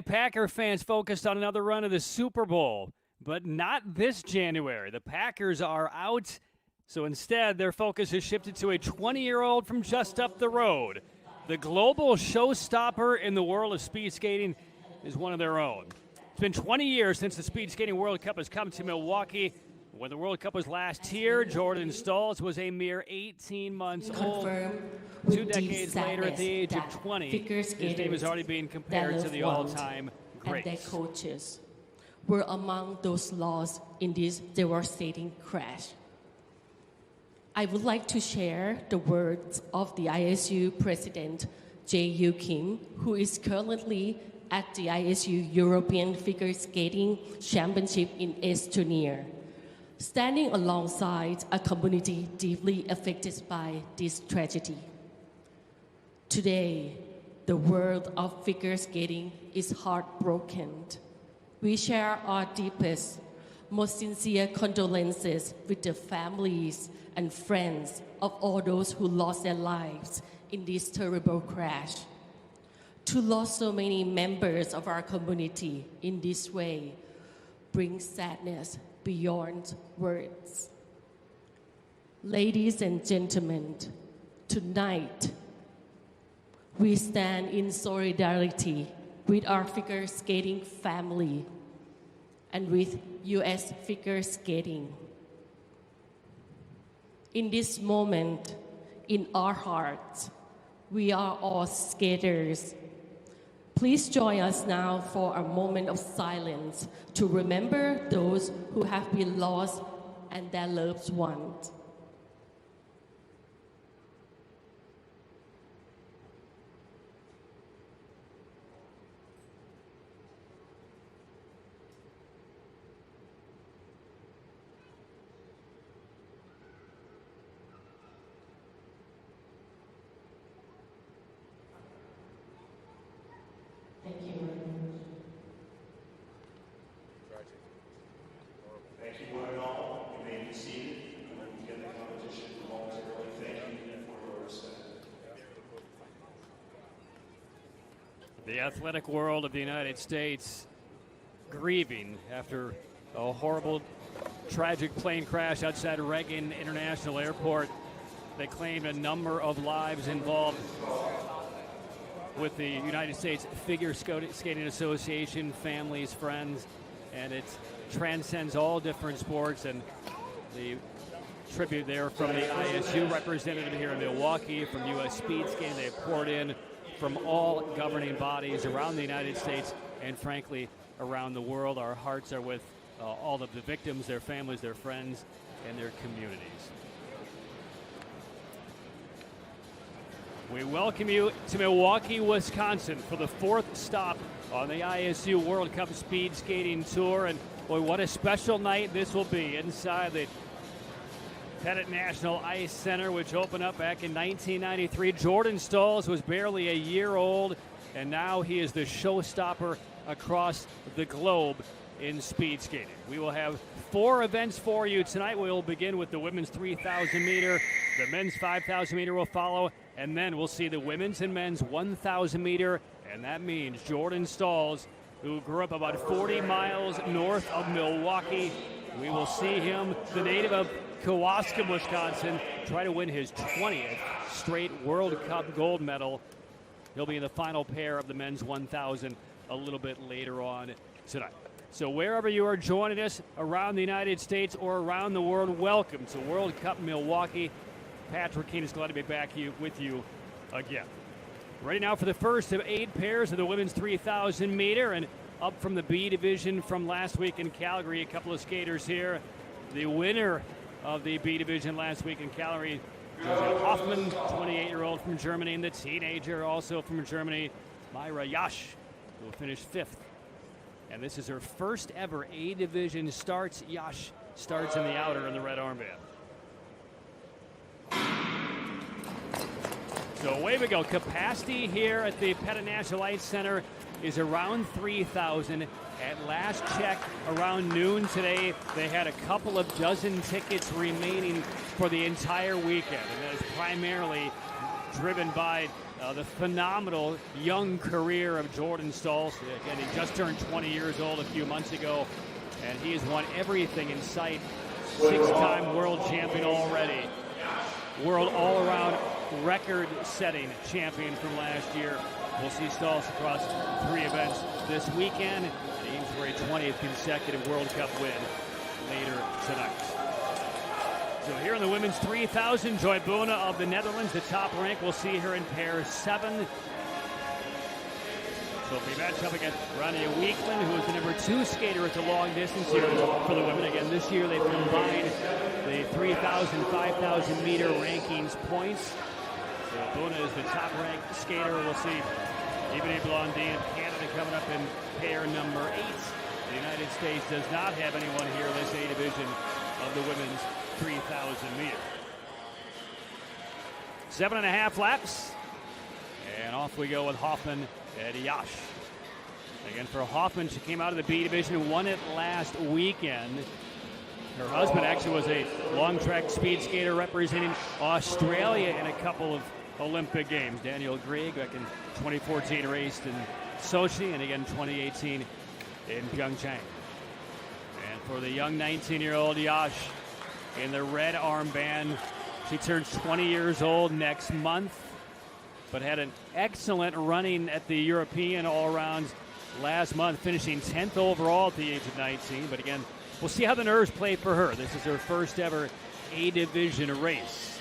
Packer fans focused on another run of the Super Bowl, but not this January. The Packers are out, so instead their focus has shifted to a 20-year-old from just up the road. The global showstopper in the world of speed skating is one of their own. It's been 20 years since the Speed Skating World Cup has come to Milwaukee. When the World Cup was last here, Jordan Stolz was a mere 18 months old. 2 decades later, at the age of 20, his name is already being compared to the all-time greats. And their coaches were among those lost in this devastating crash. I would like to share the words of the ISU president, Jae-Yu Kim, who is currently at the ISU European Figure Skating Championship in Estonia, standing alongside a community deeply affected by this tragedy. Today, the world of figure skating is heartbroken. We share our deepest, most sincere condolences with the families and friends of all those who lost their lives in this terrible crash. To lose so many members of our community in this way brings sadness beyond words. Ladies and gentlemen, tonight we stand in solidarity with our figure skating family and with U.S. figure skating. In this moment, in our hearts, we are all skaters. Please join us now for a moment of silence to remember those who have been lost and their loved ones. Thank you. Thank you, one and all. You may be seated. I'm going to begin the competition momentarily. Thank you for your respect. The athletic world of the United States grieving after a horrible, tragic plane crash outside Reagan International Airport. They claimed a number of lives involved with the United States Figure Skating Association, families, friends, and it transcends all different sports. And the tribute there from the ISU representative here in Milwaukee, from U.S. Speed Skating, they have poured in from all governing bodies around the United States and, frankly, around the world. Our hearts are with all of the victims, their families, their friends, and their communities. We welcome you to Milwaukee, Wisconsin for the 4th stop on the ISU World Cup Speed Skating Tour. And boy, what a special night this will be inside the Pettit National Ice Center, which opened up back in 1993. Jordan Stolz was barely a year old, and now he is the showstopper across the globe in speed skating. We will have 4 events for you tonight. We will begin with the women's 3,000 meter. The men's 5,000 meter will follow, and then we'll see the women's and men's 1,000 meter, and that means Jordan Stolz, who grew up about 40 miles north of Milwaukee. We will see him, the native of Kewaskum, Wisconsin, try to win his 20th straight World Cup gold medal. He'll be in the final pair of the men's 1,000 a little bit later on tonight. So wherever you are joining us around the United States or around the world, welcome to World Cup Milwaukee. Patrick Keane is glad to be back with you again. Ready now for the first of 8 pairs of the women's 3,000 meter, and up from the B division from last week in Calgary, a couple of skaters here. The winner of the B division last week in Calgary, Hoffman, 28-year-old from Germany, and the teenager also from Germany, Myra Yash, who will finish 5th. And this is her first ever A division starts. Yash starts in the outer in the red armband. So away we go. Capacity here at the Pettit National Ice Center is around 3,000. At last check, around noon today, they had a couple of dozen tickets remaining for the entire weekend. And that is primarily driven by the phenomenal young career of Jordan Stolz. Again, he just turned 20 years old a few months ago, and he has won everything in sight. 6-time world champion already. World all-around record-setting champion from last year. We'll see Stolz across 3 events this weekend. He aims for a 20th consecutive World Cup win later tonight. So here in the women's 3,000, Joy Boona of the Netherlands, the top rank. We'll see her in pair 7. So we match up against Rania Weekland, who is the number 2 skater at the long distance here for the women. Again, this year they've combined the 3,000, 5,000 meter rankings points. So Boona is the top ranked skater. We'll see Ebony Blondin of Canada coming up in pair number 8. The United States does not have anyone here in this A division of the women's 3,000 meter. 7.5 laps. And off we go with Hoffman and Yash. Again, for Hoffman, she came out of the B division and won it last weekend. Her husband actually was a long track speed skater representing Australia in a couple of Olympic Games. Daniel Grieg back in 2014 raced in Sochi, and again 2018 in Pyeongchang. And for the young 19-year-old Yash in the red armband, she turns 20 years old next month, but had an excellent running at the European all-arounds last month, finishing 10th overall at the age of 19. But again, we'll see how the nerves play for her. This is her first ever A-division race.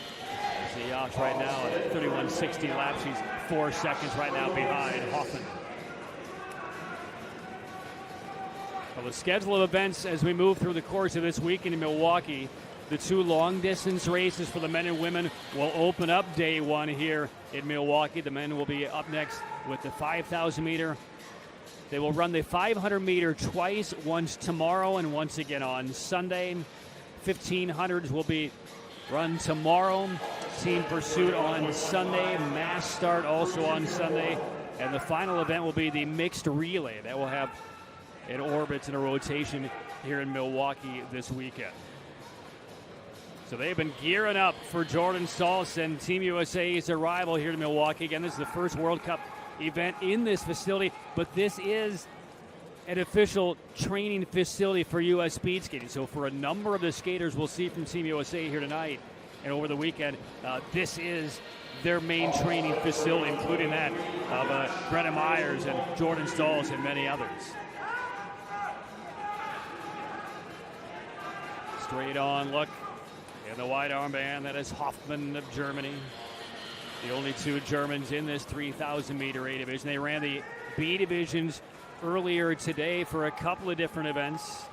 See Yash right now at 31.60 laps. She's 4 seconds right now behind Hoffman. Well, the schedule of events as we move through the course of this weekend in Milwaukee, the 2 long-distance races for the men and women will open up day 1 here in Milwaukee. The men will be up next with the 5,000 meter. They will run the 500 meter twice, once tomorrow and once again on Sunday. 1,500s will be run tomorrow. Team pursuit on Sunday. Mass start also on Sunday. And the final event will be the mixed relay. That will have an orbit and a rotation here in Milwaukee this weekend. So they've been gearing up for Jordan Stolz and Team USA's arrival here to Milwaukee. Again, this is the first World Cup event in this facility, but this is an official training facility for U.S. speed skating. So for a number of the skaters we'll see from Team USA here tonight and over the weekend, this is their main training facility, including that of Greta Myers and Jordan Stolz and many others. Straight on look in the wide armband. That is Hoffman of Germany. The only 2 Germans in this 3,000 meter A division. They ran the B divisions earlier today for a couple of different events.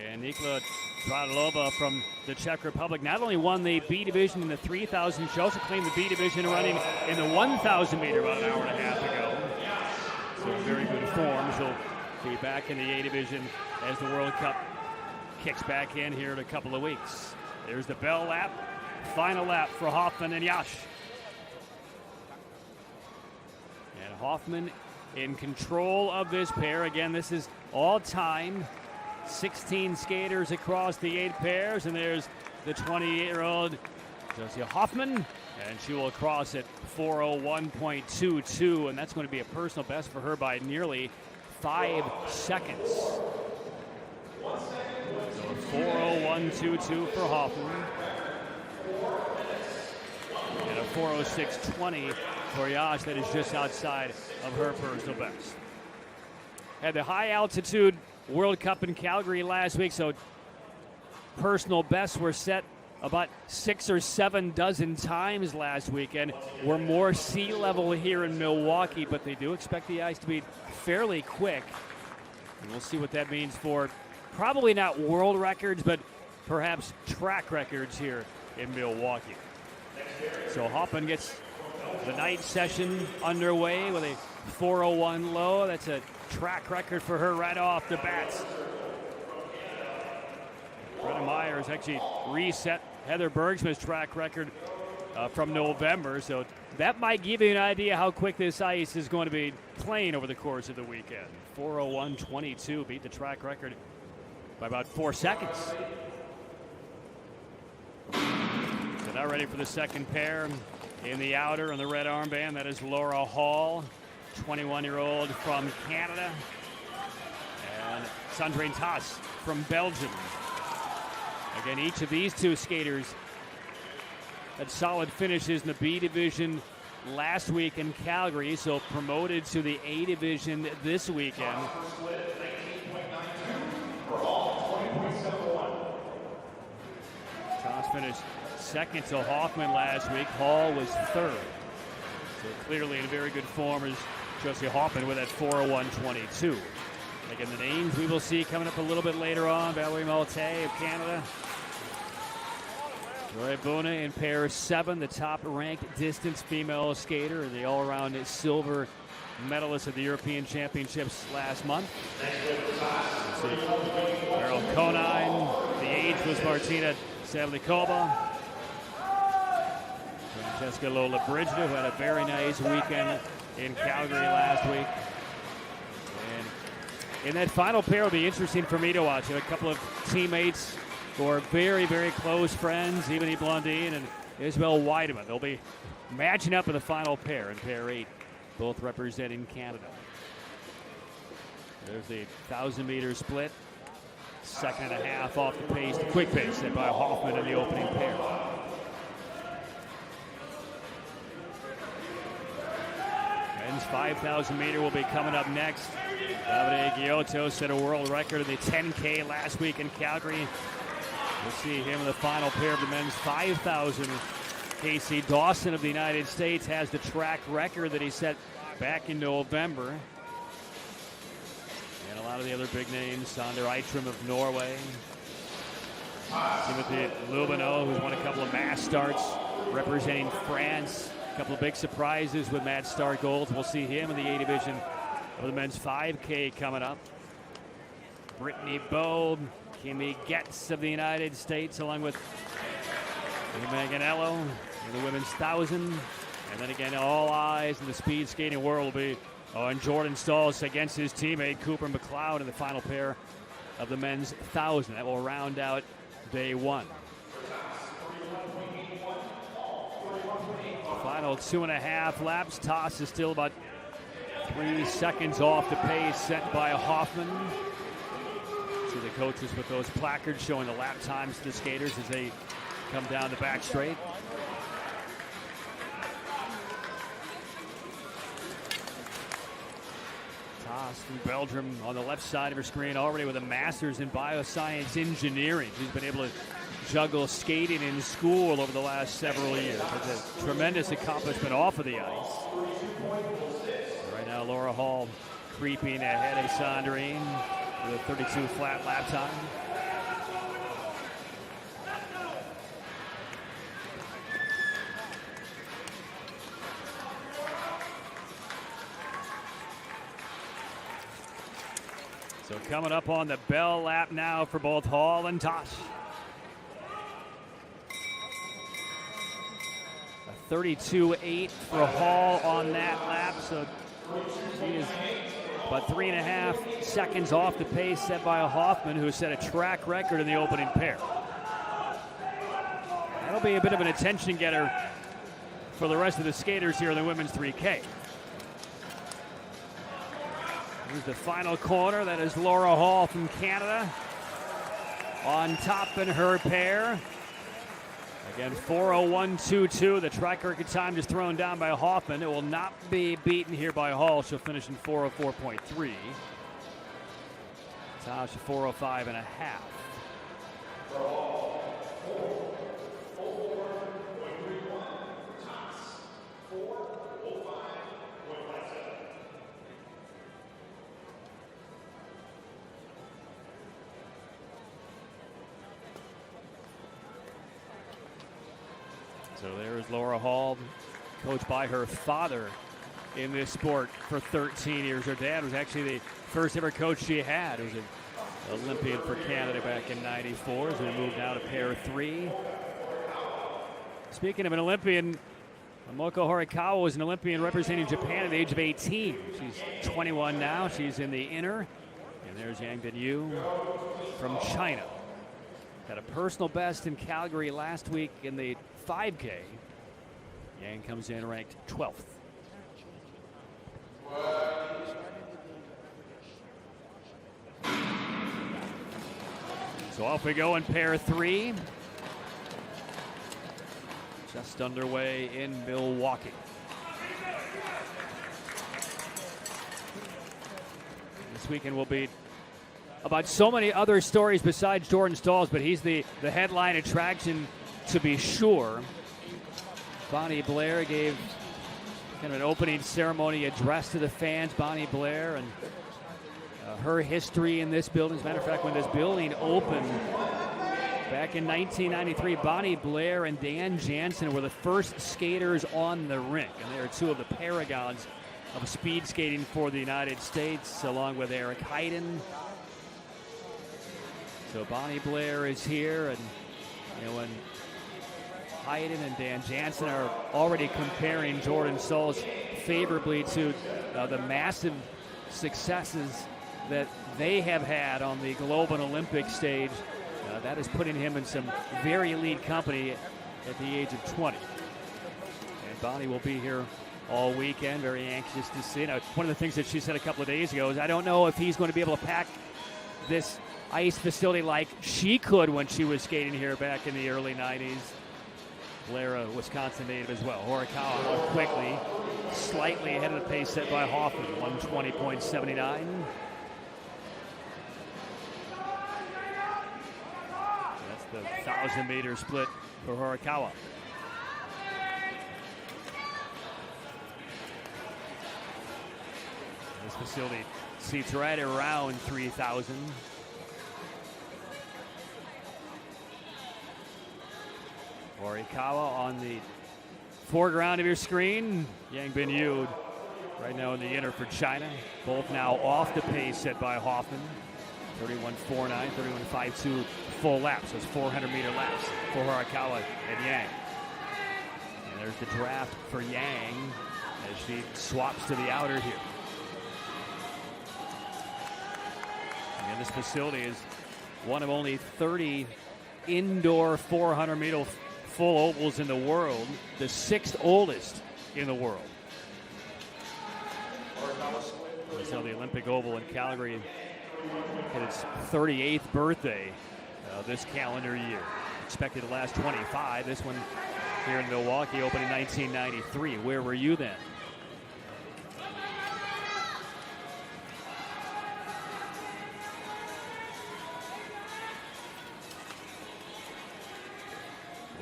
And Nikla Tradalova from the Czech Republic not only won the B division in the 3,000, she also claimed the B division running in the 1,000 meter about an hour and a half ago. So in very good form. She'll be back in the A division as the World Cup kicks back in here in a couple of weeks. There's the bell lap. Final lap for Hoffman and Yash. And Hoffman in control of this pair. Again, this is all time. 16 skaters across the 8 pairs. And there's the 28-year-old Josie Hoffman. And she will cross at 4:01.22. And that's going to be a personal best for her by nearly 5 seconds. So 4:01.22 for Hoffman. And a 4:06.20 for Yash. That is just outside of her personal best. Had the high altitude World Cup in Calgary last week, so personal bests were set about 6 or 7 dozen times last weekend. We're more sea level here in Milwaukee, but they do expect the ice to be fairly quick. And we'll see what that means for probably not world records, but perhaps track records here in Milwaukee. So Hoffman gets the night session underway with a 4:01 low. That's a track record for her right off the bat. Greta Myers actually reset Heather Bergsman's track record from November, so that might give you an idea how quick this ice is going to be playing over the course of the weekend. 4:01.22 beat the track record by about 4 seconds. So now ready for the second pair. In the outer on the red armband, that is Laura Hall, 21-year-old from Canada. And Sandrine Tass from Belgium. Again, each of these two skaters had solid finishes in the B division last week in Calgary, so promoted to the A division this weekend. Tass finished second to Hoffman last week. Hall was third. So clearly in very good form is Josie Hoffman with that 4:01.22. Again, the names we will see coming up a little bit later on. Valerie Malte of Canada. Joy Bona in pair 7, the top-ranked distance female skater, the all-around silver medalist at the European Championships last month. Meryl Conine. The 8th was Martina Savlikova. Francesca Lola Brigida, who had a very nice weekend in Calgary last week. And in that final pair, will be interesting for me to watch. A couple of teammates who are very, very close friends, Ebony Blondin and Isabel Weideman. They'll be matching up in the final pair in pair 8, both representing Canada. There's the 1,000-meter split. Second and a half off the pace, the quick pace set by Hoffman in the opening pair. Men's 5,000 meter will be coming up next. Davide Giotto set a world record in the 10K last week in Calgary. We'll see him in the final pair of the men's 5,000. Casey Dawson of the United States has the track record that he set back in November. And a lot of the other big names, Sander Eitrim of Norway. Timothy Lubino, who's won a couple of mass starts representing France. A couple of big surprises with mass start golds. We'll see him in the A division of the men's 5K coming up. Brittany Bowe, Kimmy Getz of the United States, along with Manganello in the women's 1,000. And then again, all eyes in the speed skating world will be on Jordan Stalls against his teammate Cooper McLeod in the final pair of the men's 1,000. That will round out day 1. Final 2.5 laps. Tass is still about 3 seconds off the pace set by Hoffman. See the coaches with those placards showing the lap times to the skaters as they come down the back straight. Tass from Belgium on the left side of her screen, already with a master's in bioscience engineering. She's been able to juggle skating in school over the last several years. It's a tremendous accomplishment off of the ice. Right now, Laura Hall creeping ahead of Sandrine with a 32 flat lap time. So coming up on the bell lap now for both Hall and Tass. A 32.8 for Hall on that lap, so she is about 3.5 seconds off the pace set by Hoffman, who set a track record in the opening pair. That'll be a bit of an attention getter for the rest of the skaters here in the women's 3K. Here's the final corner. That is Laura Hall from Canada on top in her pair. Again, 4:01.22. The track record time just thrown down by Hoffman. It will not be beaten here by Hall. She'll finish in 4:04.3. Tass 4:05 and a half. So there's Laura Hall, coached by her father in this sport for 13 years. Her dad was actually the first ever coach she had. He was an Olympian for Canada back in '94. So we moved now to pair 3. Speaking of an Olympian, Momoko Horikawa was an Olympian representing Japan at the age of 18. She's 21 now. She's in the inner. And there's Yang Binyu from China. Had a personal best in Calgary last week in the 5K. Yang comes in ranked 12th. So off we go in pair 3. Just underway in Milwaukee. This weekend will be about so many other stories besides Jordan Stalls, but he's the headline attraction to be sure. Bonnie Blair gave kind of an opening ceremony address to the fans. Bonnie Blair and her history in this building. As a matter of fact, when this building opened back in 1993, Bonnie Blair and Dan Jansen were the first skaters on the rink, and they are two of the paragons of speed skating for the United States, along with Eric Heiden. So Bonnie Blair is here, and when Heiden and Dan Jansen are already comparing Jordan Stalls favorably to the massive successes that they have had on the globe and Olympic stage. That is putting him in some very elite company at the age of 20. And Bonnie will be here all weekend, very anxious to see. Now, one of the things that she said a couple of days ago is, I don't know if he's going to be able to pack this ice facility like she could when she was skating here back in the early 90s. Blair, a Wisconsin native as well. Horikawa more quickly, slightly ahead of the pace set by Hoffman, 120.79. That's the 1,000-meter split for Horikawa. This facility seats right around 3,000. Horikawa on the foreground of your screen. Yang Bin-Yu right now in the inner for China. Both now off the pace set by Hoffman. 31.49, 31.52 full laps. Those 400-meter laps for Horikawa and Yang. And there's the draft for Yang as she swaps to the outer here. And this facility is one of only 30 indoor 400-meter full ovals in the world, the 6th oldest in the world. So the Olympic Oval in Calgary had its 38th birthday this calendar year. Expected to last 25. This one here in Milwaukee opened in 1993. Where were you then?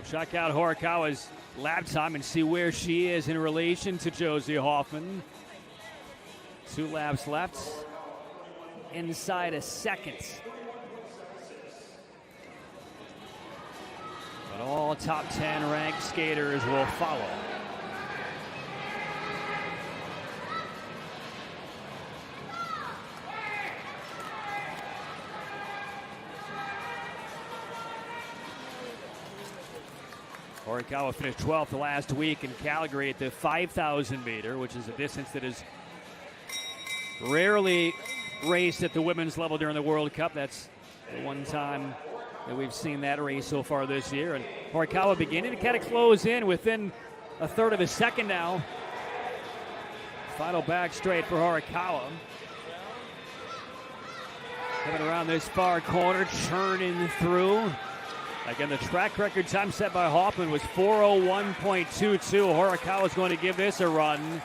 Check out Horikawa's lap time and see where she is in relation to Josie Hoffman. 2 laps left, inside a second. But all top 10 ranked skaters will follow. Horikawa finished 12th last week in Calgary at the 5,000 meter, which is a distance that is rarely raced at the women's level during the World Cup. That's the one time that we've seen that race so far this year. And Horikawa beginning to kind of close in within a third of a second now. Final back straight for Horikawa. Coming around this far corner, churning through. Again, the track record time set by Hoffman was 4:01.22. Horikawa's going to give this a run.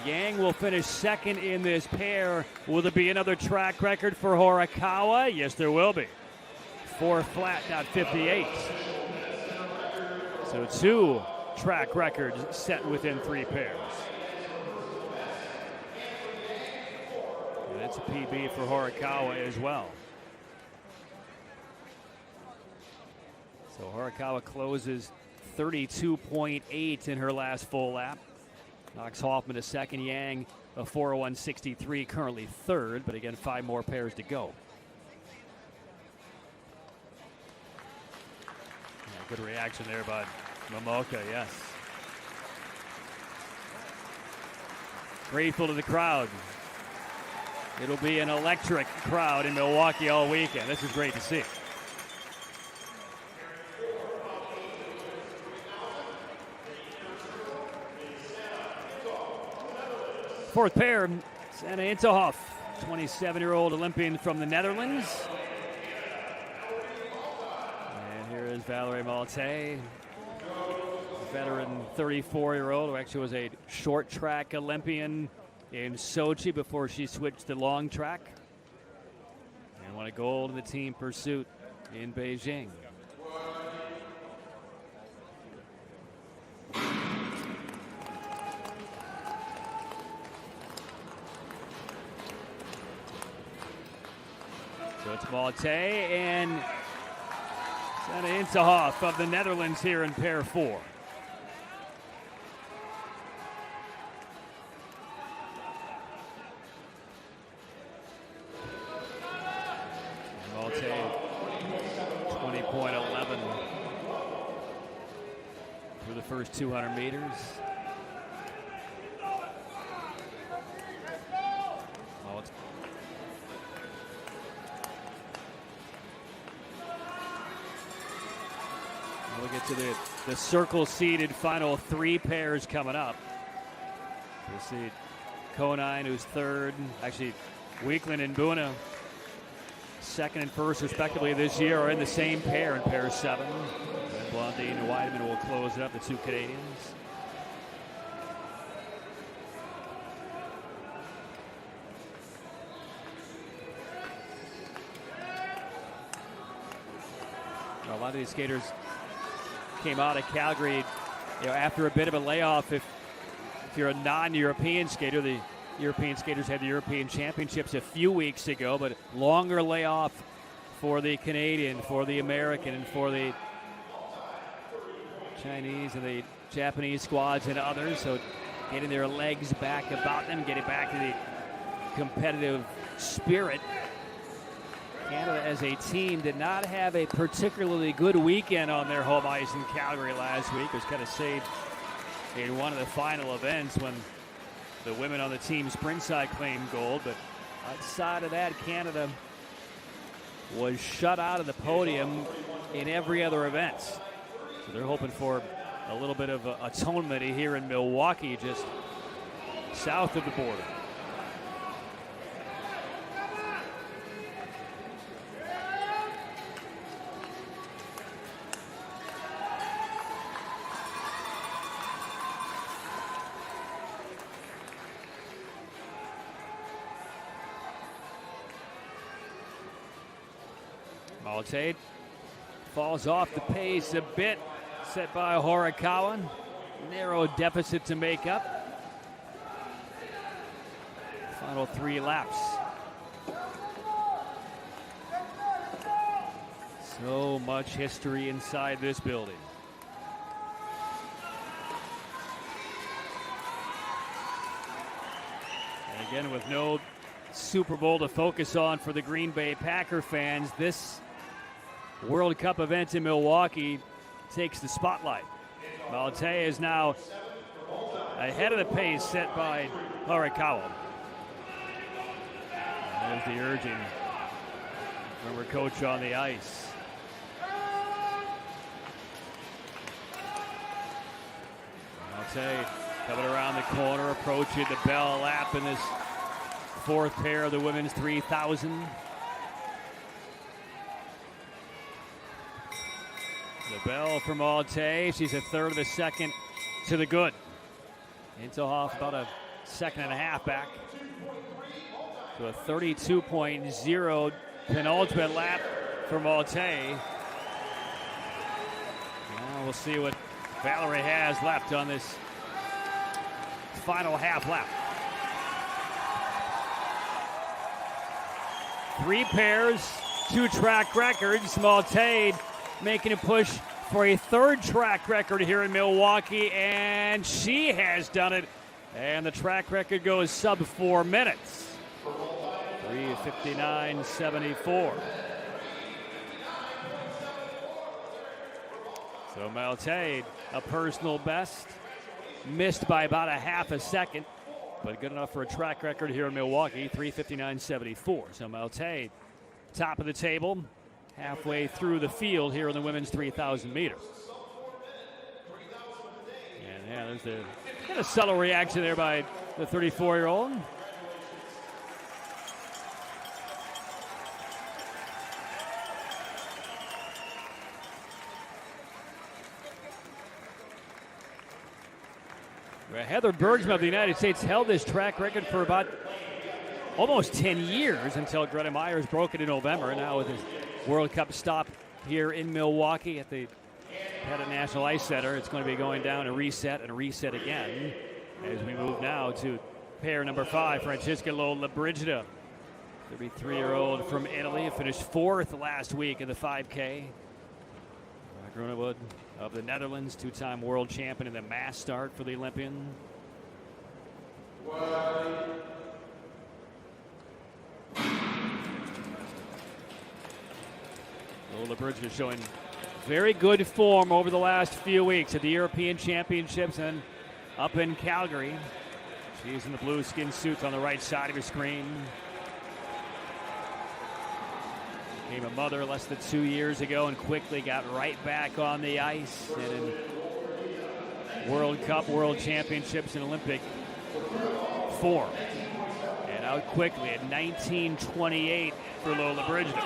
Yang will finish second in this pair. Will there be another track record for Horikawa? Yes, there will be. 4 flat, not 58. So 2 track records set within 3 pairs. And that's a PB for Horikawa as well. So Horikawa closes 32.8 in her last full lap. Knocks Hoffman to second. Yang, a 4:01.63, currently third, but again, 5 more pairs to go. Yeah, good reaction there by Momoka, yes. Grateful to the crowd. It'll be an electric crowd in Milwaukee all weekend. This is great to see. Fourth pair, Sanne Intelhoff, 27-year-old Olympian from the Netherlands. And here is Valerie Malte, veteran 34-year-old who actually was a short track Olympian in Sochi before she switched to long track. And won a gold in the team pursuit in Beijing. So it's Malte and Sanne Intelhoff of the Netherlands here in pair 4. Malte 20.11 for the first 200 meters. We'll get to the circle-seeded final 3 pairs coming up. We'll see Konine, who's third. Actually, Weekland and Buna, second and first, respectively, this year, are in the same pair in pair 7. And Blondine and Weidman will close it up, the 2 Canadians. A lot of these skaters came out of Calgary, after a bit of a layoff. If you're a non-European skater, the European skaters had the European Championships a few weeks ago, but longer layoff for the Canadian, for the American, and for the Chinese and the Japanese squads and others. So getting their legs back about them, getting back to the competitive spirit. Canada as a team did not have a particularly good weekend on their home ice in Calgary last week. It was kind of saved in one of the final events when the women on the team sprint side claimed gold. But outside of that, Canada was shut out of the podium in every other event. So they're hoping for a little bit of atonement here in Milwaukee, just south of the border. Malte falls off the pace a bit, set by Horikawa. Narrow deficit to make up. Final 3 laps. So much history inside this building. And again, with no Super Bowl to focus on for the Green Bay Packer fans, this World Cup event in Milwaukee takes the spotlight. Malte is now ahead of the pace set by Horikawa. There's the urging from her coach on the ice. Malte coming around the corner, approaching the bell lap in this 4th pair of the women's 3,000. The bell for Malte. She's a third of a second to the good. Intelhoff about a second and a half back. So a 32.0 penultimate lap for Malte. Now we'll see what Valerie has left on this final half lap. 3 pairs, 2 track records. Malte making a push for a 3rd track record here in Milwaukee, and she has done it. And the track record goes sub 4 minutes. 3:59.74. So Malte, a personal best, missed by about a half a second, but good enough for a track record here in Milwaukee, 3:59.74. So Malte, top of the table, halfway through the field here in the women's 3,000 meter. And yeah, there's a kind of subtle reaction there by the 34-year-old. Heather Bergsman of the United States held this track record for about almost 10 years until Greta Myers broke it in November. And now with this World Cup stop here in Milwaukee at the Pettit National Ice Center, it's going to be going down and reset again as we move now to pair number 5, Francesca Lollobrigida, 33-year-old from Italy, finished 4th last week in the 5K. Groenewood of the Netherlands, 2-time world champion in the mass start for the Olympian. Lollobrigida showing very good form over the last few weeks at the European Championships and up in Calgary. She's in the blue skin suits on the right side of your screen. Became a mother less than 2 years ago and quickly got right back on the ice. And in World Cup, World Championships, and Olympic form. And out quickly at 19:28 for Lollobrigida.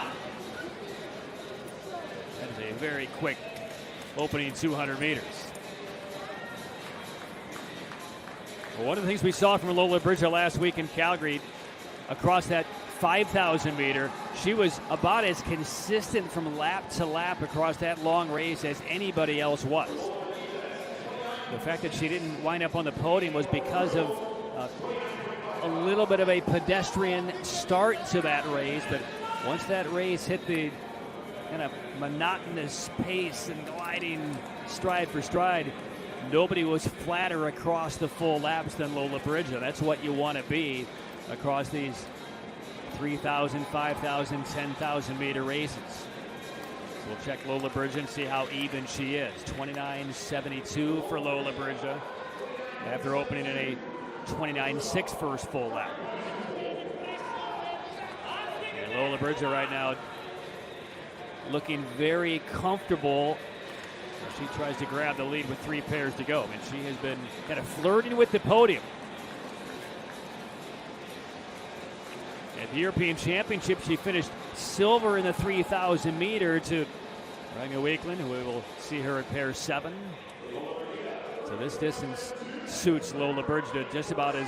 That is a very quick opening 200 meters. Well, one of the things we saw from Lollobrigida last week in Calgary, across that 5,000 meter, she was about as consistent from lap to lap across that long race as anybody else was. The fact that she didn't wind up on the podium was because of a little bit of a pedestrian start to that race, but once that race hit the kind of monotonous pace and gliding stride for stride, nobody was flatter across the full laps than Lollobrigida. That's what you want to be across these 3,000, 5,000, 10,000 meter races. So we'll check Lollobrigida and see how even she is. 29.72 for Lollobrigida after opening in a 29.6 first full lap. And Lollobrigida right now looking very comfortable. She tries to grab the lead with 3 pairs to go. I mean, she has been kind of flirting with the podium. At the European Championship, she finished silver in the 3,000 meter to Ragnar Wakeland, who we will see her at pair 7. So this distance suits Lollobrigida just about as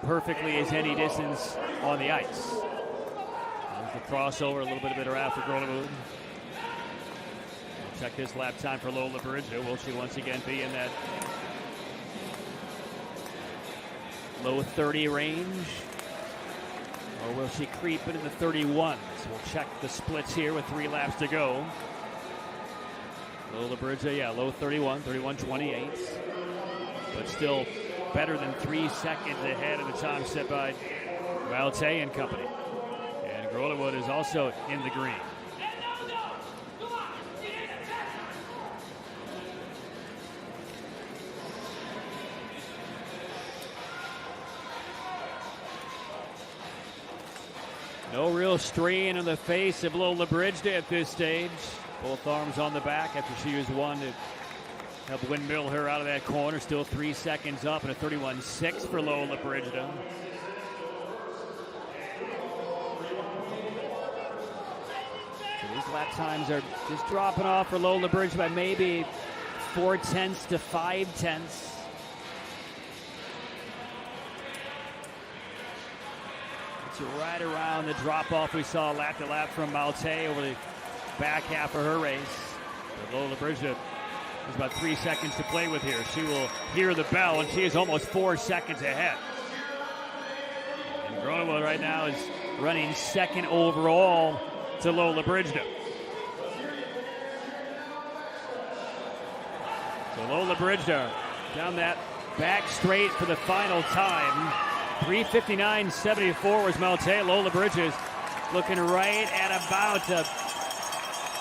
perfectly as any distance on the ice. There's the crossover, a little bit of it around for Groenewood. Check this lap time for Lollobrigida. Will she once again be in that low 30 range? Or will she creep into the 31s? We'll check the splits here with 3 laps to go. Lollobrigida, yeah, low 31, 31.28. But still better than 3 seconds ahead of the time set by Malte and company. And Groenewood is also in the green. No real strain on the face of Lollobrigida at this stage. Both arms on the back after she used one to help windmill her out of that corner. Still 3 seconds up and a 31.6 for Lollobrigida. So these lap times are just dropping off for Lollobrigida by maybe 0.4 to 0.5. It's right around the drop-off we saw lap to lap from Malte over the back half of her race. But Lollobrigida has about 3 seconds to play with here. She will hear the bell, and she is almost 4 seconds ahead. And Groenewood right now is running second overall to Lollobrigida. So Lollobrigida down that back straight for the final time. 3:59.74 was Malte. Lollobrigida is looking right at about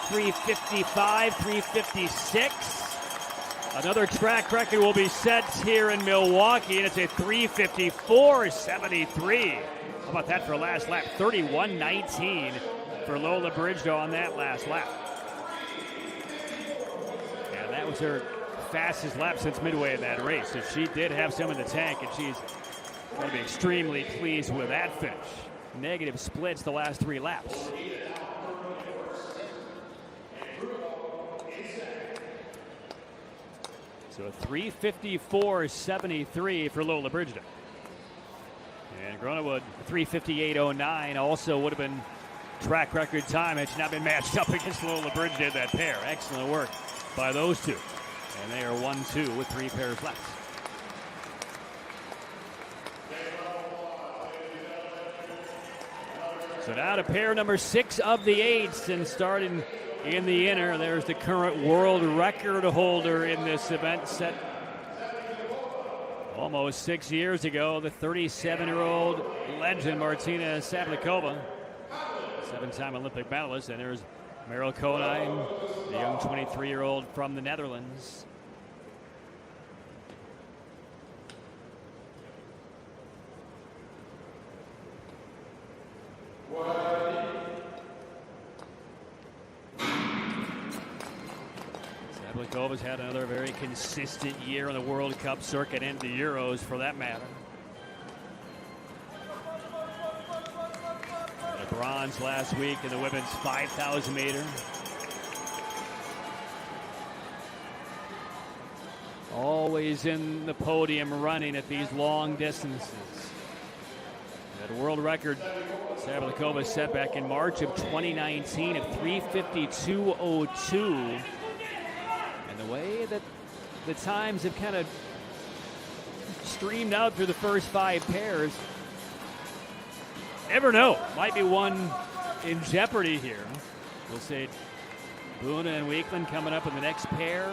3:55, 3:56. Another track record will be set here in Milwaukee, and it's a 3:54.73. How about that for last lap? 31.19 for Lollobrigida on that last lap. And that was her fastest lap since midway in that race. So she did have some in the tank, and she's Going to be extremely pleased with that finish. Negative splits the last 3 laps. So 3:54.73 for Lola Brigida. And Gronewood 3:58.09 also would have been track record time. It's not been matched up against Lola Brigida, that pair. Excellent work by those two. And they are 1-2 with 3 pairs left. So now to pair number 6 of the 8s, and starting in the inner, there's the current world record holder in this event, set almost 6 years ago, the 37-year-old legend Martina Sablikova, 7-time Olympic medalist. And there's Meryl Konijn, the young 23-year-old from the Netherlands. Sablikova's had another very consistent year in the World Cup circuit and the Euros for that matter. A bronze last week in the women's 5,000 meter. Always in the podium running at these long distances. That world record Sablikova set back in March of 2019 of 3:52.02. And the way that the times have kind of streamed out through the first 5 pairs, never know. Might be one in jeopardy here. We'll see Buna and Weekland coming up in the next pair.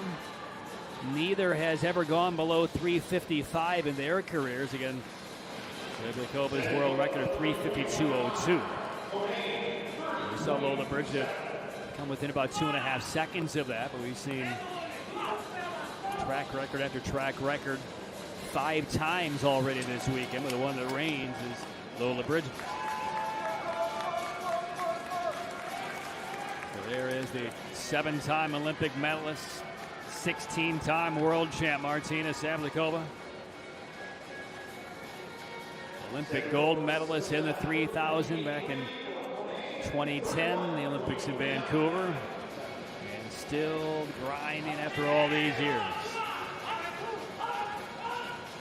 Neither has ever gone below 3:55 in their careers. Again, Sablikova's world record of 3:52.02. We saw Lola Brigida come within about 2.5 seconds of that, but we've seen track record after track record 5 times already this weekend, but the one that reigns is Lola Brigida. So there is the 7-time Olympic medalist, 16-time world champ Martina Sablikova. Olympic gold medalist in the 3,000 back in 2010, the Olympics in Vancouver, and still grinding after all these years.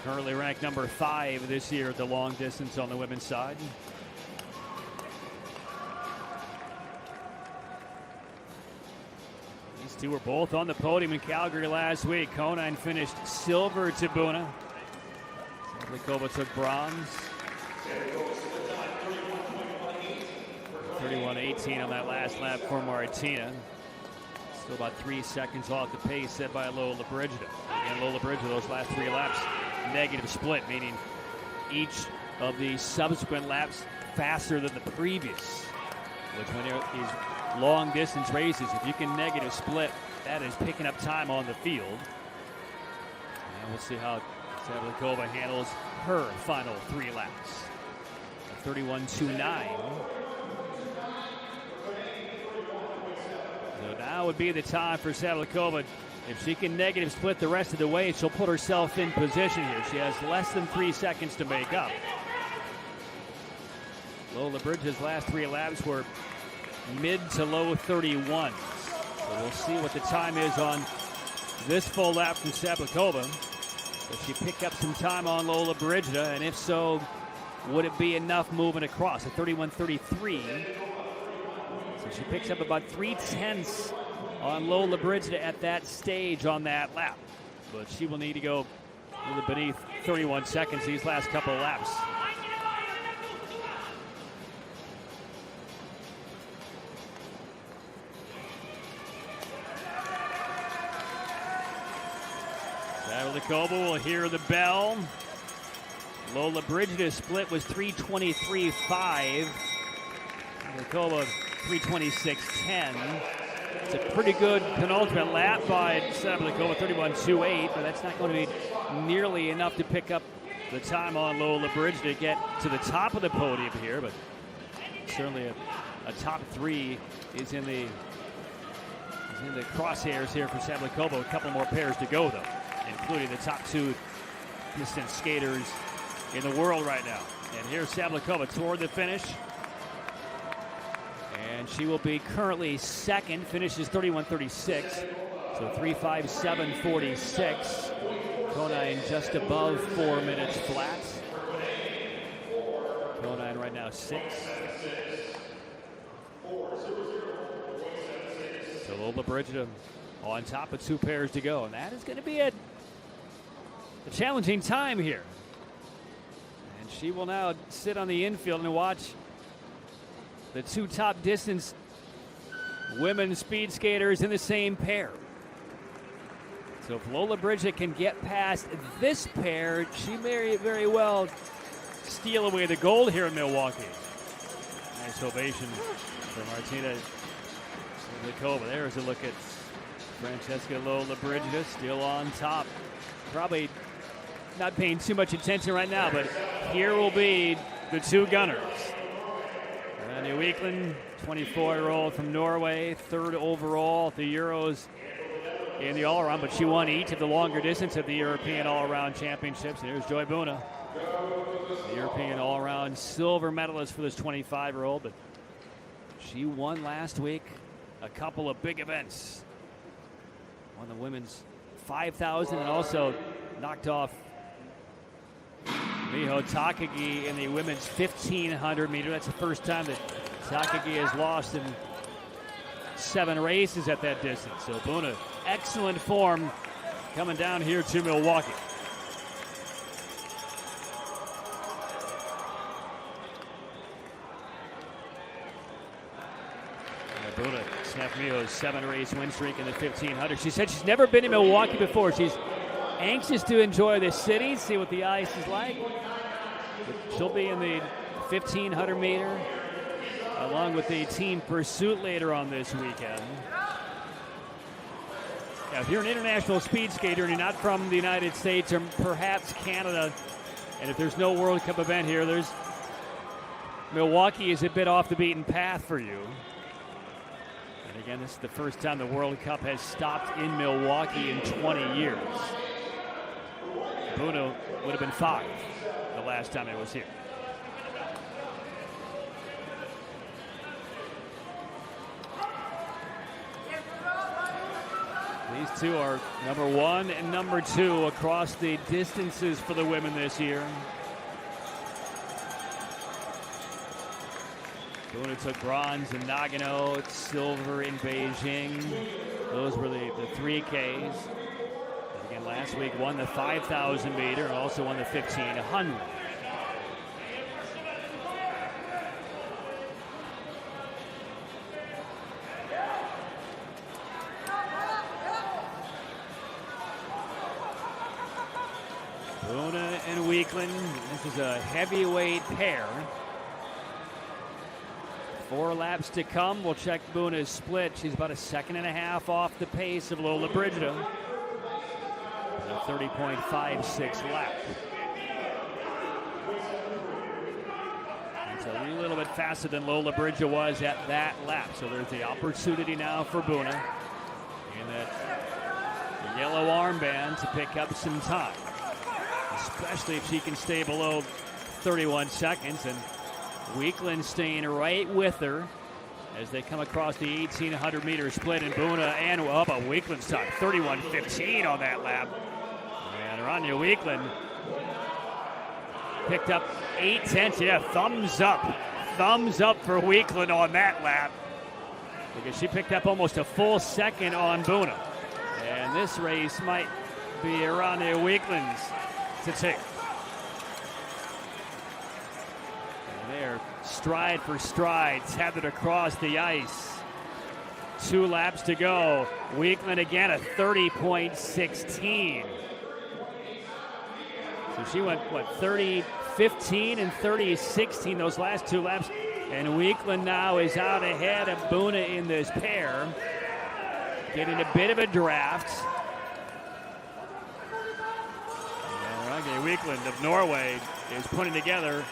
Currently ranked number 5 this year at the long distance on the women's side. These two were both on the podium in Calgary last week. Konijn finished silver to Buna. Sablikova took bronze. 31:18 on that last lap for Martina. Still about 3 seconds off the pace set by Lola Brigida. Again, Lola Brigida, those last 3 laps, negative split, meaning each of the subsequent laps faster than the previous. Which when there is long distance races, if you can negative split, that is picking up time on the field. And we'll see how Sablikova handles her final 3 laps. 31:29. So now would be the time for Sablikova. If she can negative split the rest of the way, she'll put herself in position here. She has less than 3 seconds to make up. Lola Brigida's last 3 laps were mid to low 31s. So we'll see what the time is on this full lap from Sablikova. Does she pick up some time on Lola Brigida? And if so, would it be enough moving across? At 31:33. So she picks up about 3/10 on Lola Brigida at that stage on that lap. But she will need to go a little beneath 31 seconds these last couple of laps. Sablikova will hear the bell. Lola Brigida's split was 3:23.5. Sablikova 3:26.10. It's a pretty good penultimate lap by Sablikova, 31:28, but that's not going to be nearly enough to pick up the time on Lola Brigida to get to the top of the podium here, but certainly a top 3 is in the crosshairs here for Sablikova. A couple more pairs to go, though, including the top 2 distance skaters in the world right now. And here's Sablikova toward the finish. And she will be currently second, finishes 31:36. So 3:57.46. Konine just above 4 minutes flat. Konine right now 6. So Lola Brigida on top of 2 pairs to go. And that is going to be a challenging time here. And she will now sit on the infield and watch the 2 top distance women speed skaters in the same pair. So if Lola Brigida can get past this pair, she may very well steal away the gold here in Milwaukee. Nice ovation for Martina Sablikova. There's a look at Francesca Lola Brigida still on top. Probably not paying too much attention right now, but here will be the 2 gunners. New Weekland, 24-year-old from Norway, 3rd overall at the Euros in the all-around, but she won each of the longer distance at the European all-around championships. And here's Joy Buna, the European all-around silver medalist for this 25-year-old, but she won last week a couple of big events. Won the women's 5,000 and also knocked off Miho Takagi in the women's 1,500 meter. That's the first time that Takagi has lost in 7 races at that distance. So Buna, excellent form coming down here to Milwaukee. Buna snapped Miho's 7-race win streak in the 1,500. She said she's never been in Milwaukee before. She's anxious to enjoy the city, see what the ice is like. But she'll be in the 1,500 meter along with the team pursuit later on this weekend. Now, if you're an international speed skater and you're not from the United States or perhaps Canada, and if there's no World Cup event here, Milwaukee is a bit off the beaten path for you. And again, this is the first time the World Cup has stopped in Milwaukee in 20 years. Buna would have been 5 the last time it was here. These 2 are number 1 and number 2 across the distances for the women this year. Buna took bronze in Nagano, silver in Beijing. Those were the 3Ks. Again, last week won the 5,000 meter and also won the 1,500. Buna and Weekland. This is a heavyweight pair. 4 laps to come. We'll check Buna's split. She's about 1.5 seconds off the pace of Lola Brigida. A 30.56 lap. It's a little bit faster than Lola Brigida was at that lap. So there's the opportunity now for Buna in that yellow armband to pick up some time, especially if she can stay below 31 seconds. And Weekland staying right with her as they come across the 1,800 meter split. And Buna and Weekland's time 31.15 on that lap. And Rania Weekland picked up 0.8. Yeah, thumbs up. Thumbs up for Weekland on that lap, because she picked up almost a full second on Buna. And this race might be Rania Weekland's to take. And they're stride for stride, tethered across the ice. 2 laps to go. Weekland again, a 30.16. So she went, 30.15 and 30.16 those last 2 laps. And Weekland now is out ahead of Buna in this pair, getting a bit of a draft. And Rania Weekland of Norway is putting together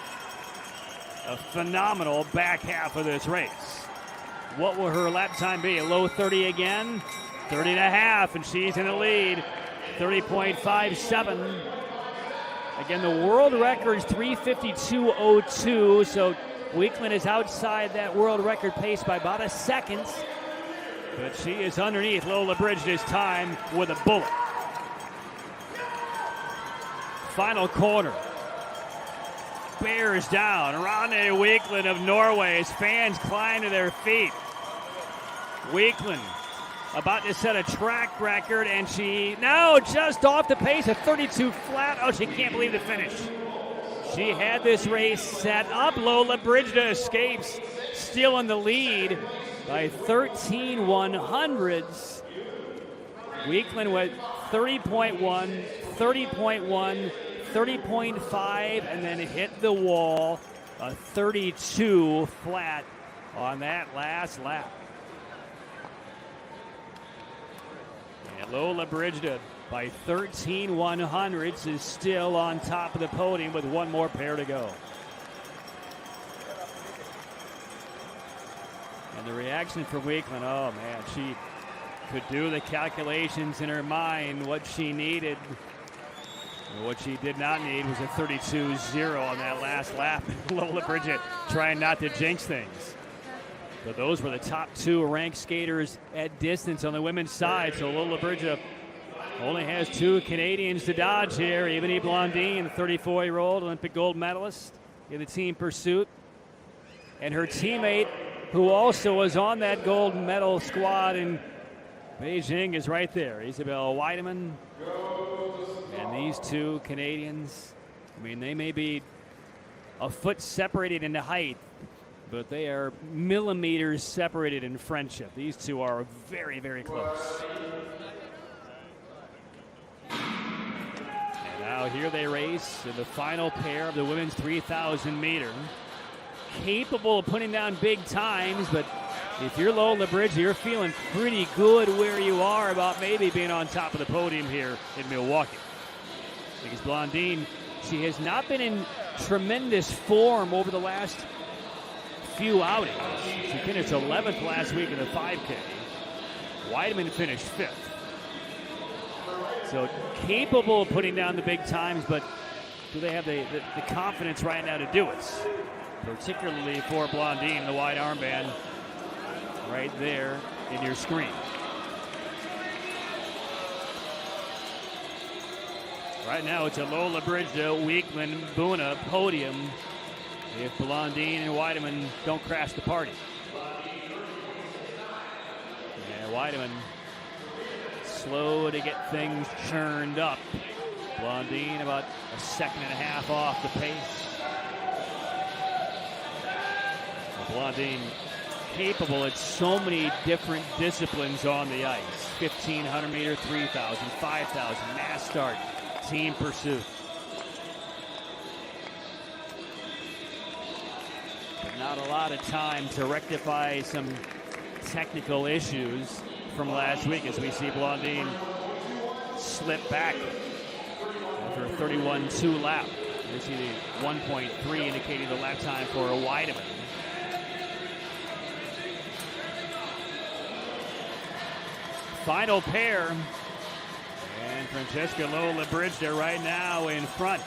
a phenomenal back half of this race. What will her lap time be? A low 30 again? 30.5, and she's in the lead. 30.57. Again, the world record is 3:52.02, so Weekland is outside that world record pace by about a second. But she is underneath Lola Bridge this time with a bullet. Final corner. Bears down. Ronny Weekland of Norway. His fans climb to their feet. Weekland about to set a track record, and she now just off the pace, a 32 flat. Oh, she can't believe the finish. She had this race set up. Lola Brigida escapes, still in the lead by 13 100ths. Weekland went 30.1, 30.1, 30.5, and then hit the wall, a 32 flat on that last lap. And Lola Brigida by 13 100ths is still on top of the podium with one more pair to go. And the reaction from Weekland, oh man, she could do the calculations in her mind, what she needed. And what she did not need was a 32-0 on that last lap. Lola Brigida trying not to jinx things. But those were the top two ranked skaters at distance on the women's side. So Lola Brigida only has two Canadians to dodge here. Ebony Blondin, the 34-year-old Olympic gold medalist in the team pursuit. And her teammate, who also was on that gold medal squad in Beijing, is right there. Isabel Weideman. And these two Canadians, I mean, they may be a foot separated in height, but they are millimeters separated in friendship. These two are very, very close. And now here they race in the final pair of the women's 3,000 meter. Capable of putting down big times, but if you're Lola Brigida, you're feeling pretty good where you are about maybe being on top of the podium here in Milwaukee. Because Blondin, she has not been in tremendous form over the last few outings. She finished 11th last week in the 5K. Weideman finished 5th. So capable of putting down the big times, but do they have the confidence right now to do it? Particularly for Blondin, the white armband right there in your screen. Right now it's a Lola Brigida, Weekland, Buna podium if Blondin and Weideman don't crash the party. Yeah, Weideman slow to get things churned up. Blondin about a second and a half off the pace. Blondin capable at so many different disciplines on the ice. 1,500 meter, 3,000, 5,000, mass start, team pursuit. But not a lot of time to rectify some technical issues from last week as we see Blondin slip back after a 31-2 lap. You see the 1.3 indicating the lap time for a Weideman. Final pair, and Francesca Lola Brigida right now in front.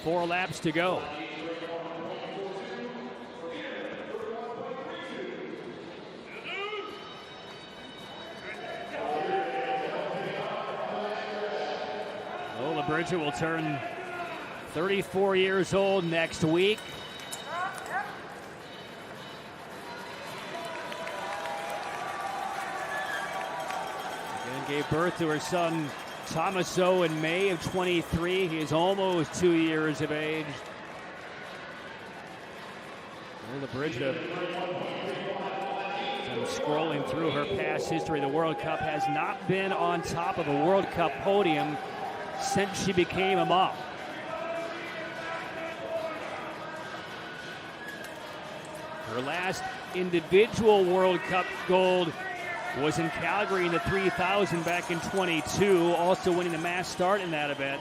Four laps to go. Lola Brigida will turn 34 years old next week. Gave birth to her son Tommaso in May of 23. He is almost 2 years of age. Lola Brigida, scrolling through her past history, the World Cup has not been on top of a World Cup podium since she became a mom. Her last individual World Cup gold was in Calgary in the 3,000 back in 22, also winning the mass start in that event.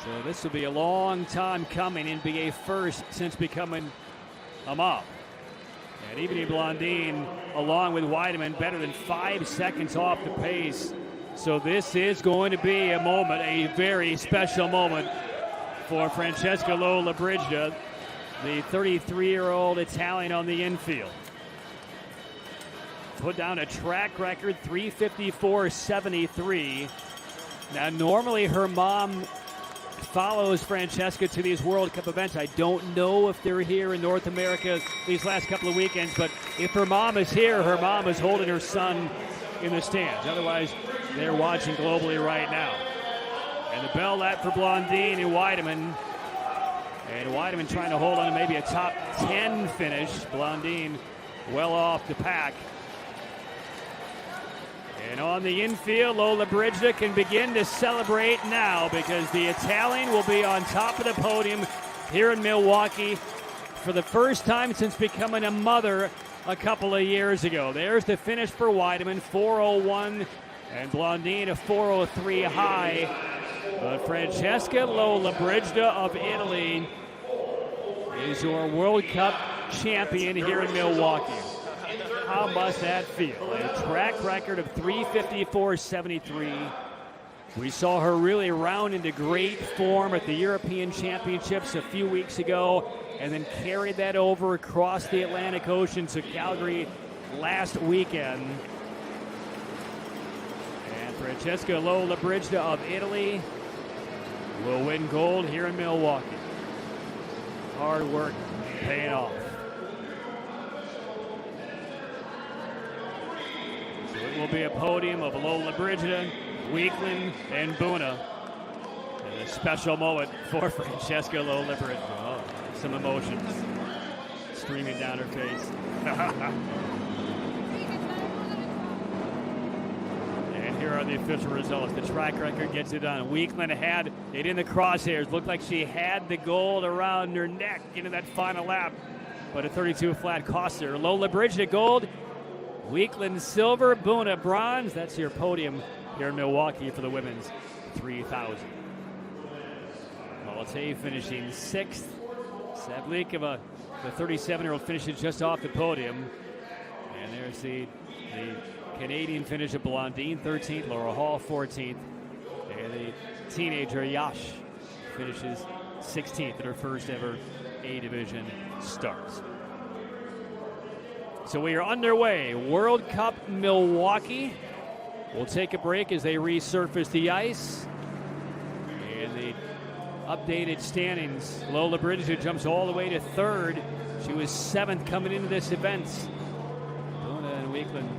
So this will be a long time coming, NBA first since becoming a mom. And Ebony Blondine, along with Weideman, better than 5 seconds off the pace. So this is going to be a moment, a very special moment for Francesca Lollobrigida, the 33-year-old Italian on the infield. Put down a track record, 3:54.73. Now, normally her mom follows Francesca to these World Cup events. I don't know if they're here in North America these last couple of weekends, but if her mom is here, her mom is holding her son in the stands. Otherwise, they're watching globally right now. And the bell that for Blondine and Weideman. And Weideman trying to hold on to maybe a top 10 finish. Blondine well off the pack. And on the infield, Lollobrigida can begin to celebrate now because the Italian will be on top of the podium here in Milwaukee for the first time since becoming a mother a couple of years ago. There's the finish for Weideman, 4:01, and Blondine a 4:03 high. But Francesca Lollobrigida of Italy is your World Cup champion here in Milwaukee. How must that feel? A track record of 3:54.73. We saw her really round into great form at the European Championships a few weeks ago and then carried that over across the Atlantic Ocean to Calgary last weekend. And Francesca Lollobrigida of Italy will win gold here in Milwaukee. Hard work paying off. So it will be a podium of Lollobrigida, Weekland, and Buna. And a special moment for Francesca Lollobrigida. Oh, some emotions streaming down her face. And here are the official results. The track record gets it done. Weekland had it in the crosshairs. Looked like she had the gold around her neck into that final lap. But a 32 flat cost her. Lollobrigida gold, Weekland silver, Buna bronze. That's your podium here in Milwaukee for the women's 3,000. Malate finishing 6th. Savlikova, the 37-year-old, finishes just off the podium. And there's the Canadian finish of Blondine, 13th. Laura Hall, 14th. And the teenager Yash finishes 16th in her first ever A-Division starts. So we are underway. World Cup Milwaukee. We'll take a break as they resurface the ice. And the updated standings. Lollobrigida jumps all the way to 3rd. She was 7th coming into this event. Buna and Weekland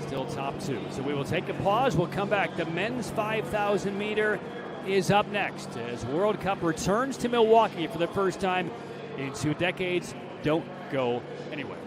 still top 2. So we will take a pause. We'll come back. The men's 5,000 meter is up next as World Cup returns to Milwaukee for the first time in 2 decades. Don't go anywhere.